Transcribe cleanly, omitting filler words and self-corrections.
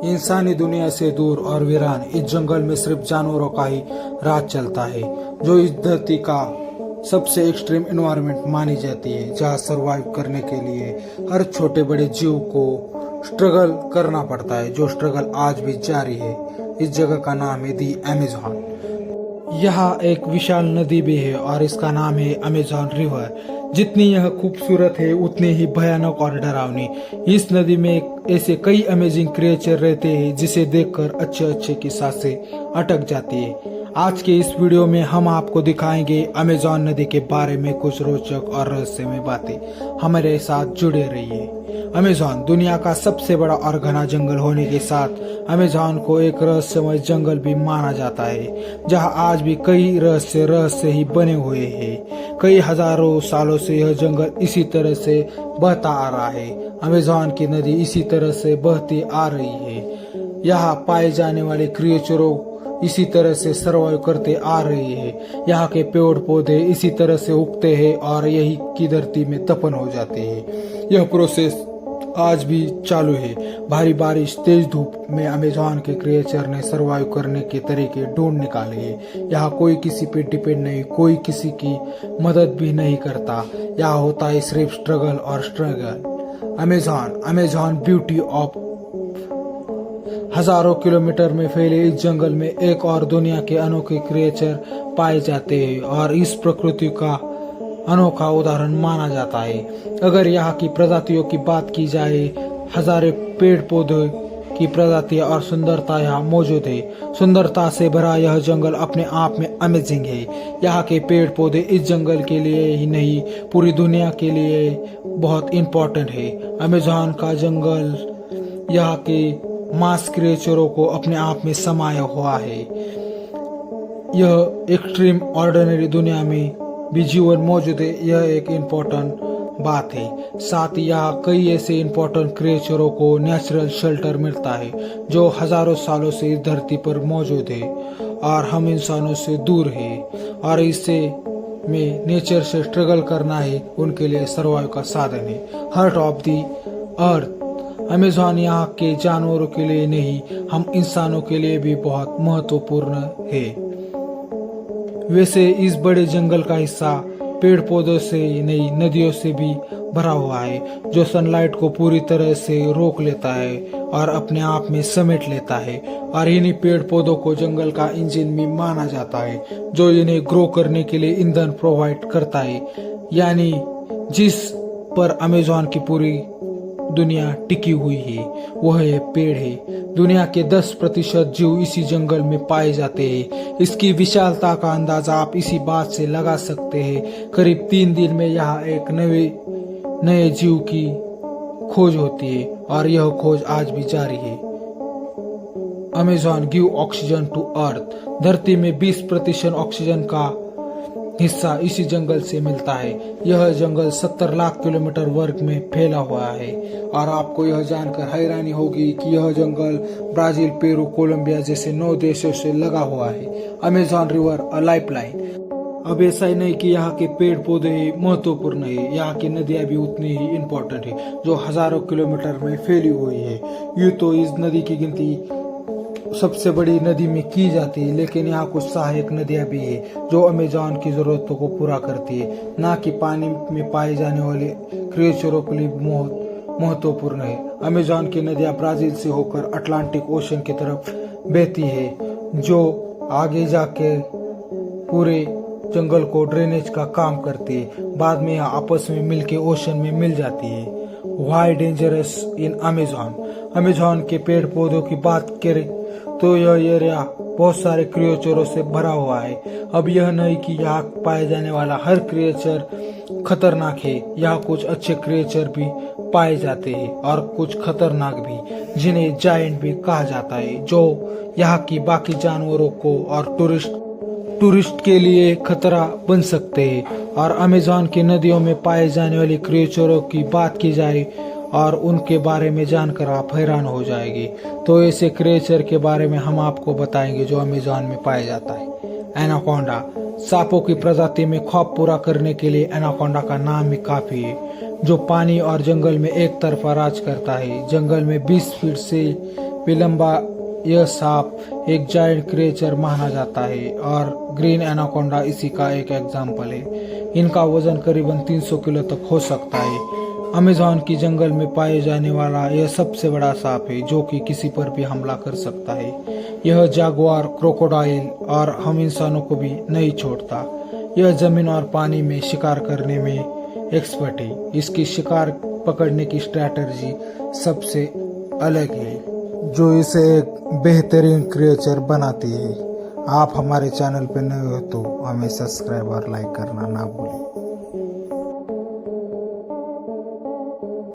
इंसानी दुनिया से दूर और वीरान इस जंगल में सिर्फ जानवरों का ही राज चलता है, जो इस धरती का सबसे एक्सट्रीम एनवायरनमेंट मानी जाती है, जहाँ सरवाइव करने के लिए हर छोटे बड़े जीव को स्ट्रगल करना पड़ता है, जो स्ट्रगल आज भी जारी है। इस जगह का नाम है दी अमेज़न। यहाँ एक विशाल नदी भी है और इसका नाम है अमेज़न रिवर। जितनी यह खूबसूरत है उतनी ही भयानक और डरावनी। इस नदी में ऐसे कई अमेजिंग क्रिएचर रहते हैं जिसे देखकर अच्छे की सांसें अटक जाती है। आज के इस वीडियो में हम आपको दिखाएंगे अमेज़न नदी के बारे में कुछ रोचक और रहस्यमय बातें। हमारे साथ जुड़े रहिए। अमेज़न दुनिया का सबसे बड़ा और घना जंगल होने के साथ अमेज़न को एक रहस्यमय जंगल भी माना जाता है, जहां आज भी कई रहस्य ही बने हुए हैं। कई हजारों सालों से यह जंगल इसी तरह से बहता आ रहा है। अमेज़न की नदी इसी तरह से बहती आ रही है। यहाँ पाए जाने वाले क्रिएचरों इसी तरह से सर्वाइव करते आ रहे हैं। यहाँ के पेड़ पौधे इसी तरह से उगते हैं और यही की धरती में दफन हो जाते हैं। यह प्रोसेस आज भी चालू है। भारी बारिश, तेज धूप में अमेज़न के क्रिएचर ने सर्वाइव करने के तरीके ढूंढ निकाले हैं। यहाँ कोई किसी पे डिपेंड नहीं, कोई किसी की मदद भी नहीं करता। यहाँ होता है सिर्फ स्ट्रगल और स्ट्रगल। Amazon beauty of. हजारों किलोमीटर में फैले इस जंगल में एक और दुनिया के अनोखे क्रिएचर पाए जाते हैं और इस प्रकृति का अनोखा उदाहरण माना जाता है। अगर यहाँ की प्रजातियों की बात की जाए, हजारों पेड़ पौधे की प्रजातियां और सुंदरता यहाँ मौजूद है। सुंदरता से भरा यह जंगल अपने आप में अमेजिंग है। यहाँ के पेड़ पौधे इस जंगल के लिए ही नहीं, पूरी दुनिया के लिए बहुत इम्पोर्टेंट है। अमेज़न का जंगल यहाँ के मास क्रिएचरों को अपने आप में समाया हुआ है। यह एक्सट्रीम ऑर्डिनरी दुनिया में भी जीवन मौजूद है, यह एक इम्पोर्टेंट बात है। साथ ही यहाँ कई ऐसे इम्पोर्टेंट क्रिएचरों को नेचुरल शेल्टर मिलता है, जो हजारों सालों से इस धरती पर मौजूद है और हम इंसानों से दूर है। और इससे में नेचर से स्ट्रगल करना है उनके लिए सर्वाइव का साधन है। Heart of the earth. Amazon यहाँ के जानवरों के लिए नहीं, हम इंसानों के लिए भी बहुत महत्वपूर्ण है। वैसे इस बड़े जंगल का हिस्सा पेड़ पौधों से नहीं, नदियों से भी भरा हुआ है, जो सनलाइट को पूरी तरह से रोक लेता है और अपने आप में समेट लेता है। और इन्हीं पेड़ पौधों को जंगल का इंजन भी माना जाता है, जो इन्हें ग्रो करने के लिए ईंधन प्रोवाइड करता है। यानी जिस पर अमेज़न की पूरी दुनिया टिकी हुई है वह है पेड़ है। दुनिया के 10% जीव इसी जंगल में पाए जाते हैं। इसकी विशालता का अंदाजा आप इसी बात से लगा सकते हैं। करीब 3 दिन में यहाँ एक नए जीव की खोज होती है और यह खोज आज भी जारी है। Amazon give oxygen to earth. धरती में 20% ऑक्सीजन का हिस्सा इसी जंगल से मिलता है। यह जंगल 70 लाख किलोमीटर वर्ग में फैला हुआ है और आपको यह जानकर हैरानी होगी कि यह जंगल ब्राजील, पेरू, कोलंबिया जैसे 9 देशों से लगा हुआ है। अमेज़न रिवर अ लाइफलाइन। अब ऐसा ही नहीं कि यहाँ के पेड़ पौधे ही महत्वपूर्ण है, यहाँ की नदियाँ भी उतनी ही इम्पोर्टेंट है, जो हजारों किलोमीटर में फैली हुई है। यूँ तो इस नदी की गिनती सबसे बड़ी नदी में की जाती है, लेकिन यहाँ कुछ सहायक नदियाँ भी है जो अमेज़न की जरूरतों को पूरा करती है। ना कि पानी में पाए जाने वाले क्रिएचरों के लिए बहुत महत्वपूर्ण है। अमेज़न की नदियाँ ब्राजील से होकर अटलांटिक ओशन की तरफ बहती है, जो आगे जाके पूरे जंगल को ड्रेनेज का काम करती है। बाद में यह आपस में मिलके ओशन में मिल जाती है। व्हाई डेंजरस इन अमेज़न के पेड़ पौधों की बात करें तो यह एरिया बहुत सारे क्रिएचरों से भरा हुआ है। अब यह नहीं कि यहाँ पाए जाने वाला हर क्रिएचर खतरनाक है। यहाँ कुछ अच्छे क्रिएचर भी पाए जाते हैं और कुछ खतरनाक भी, जिन्हें जायंट भी कहा जाता है, जो यहाँ की बाकी जानवरों को और टूरिस्ट के लिए खतरा बन सकते हैं। और अमेज़न की नदियों में पाए जाने वाले क्रिएचरों की बात की जाए और उनके बारे में जानकर आप हैरान हो जाएंगे। तो ऐसे क्रिएचर के बारे में हम आपको बताएंगे जो अमेज़न में पाया जाता है। एनाकोंडा। सांपों की प्रजाति में ख्वाब पूरा करने के लिए एनाकोंडा का नाम भी काफी है। जो पानी और जंगल में एक तरफा राज करता है। जंगल में 20 फीट से भी लंबा यह सांप एक जायंट क्रिएचर माना जाता है और ग्रीन एनाकोंडा इसी का एक एग्जाम्पल है। इनका वजन करीबन 300 किलो तक हो सकता है। अमेज़न की जंगल में पाए जाने वाला यह सबसे बड़ा सांप है जो कि किसी पर भी हमला कर सकता है। यह जागुआर, क्रोकोडाइल और हम इंसानों को भी नहीं छोड़ता। यह जमीन और पानी में शिकार करने में एक्सपर्ट है। इसकी शिकार पकड़ने की स्ट्रैटेजी सबसे अलग है जो इसे एक बेहतरीन क्रिएचर बनाती है। आप हमारे चैनल पर नए हो तो हमें सब्सक्राइब और लाइक करना ना भूलें।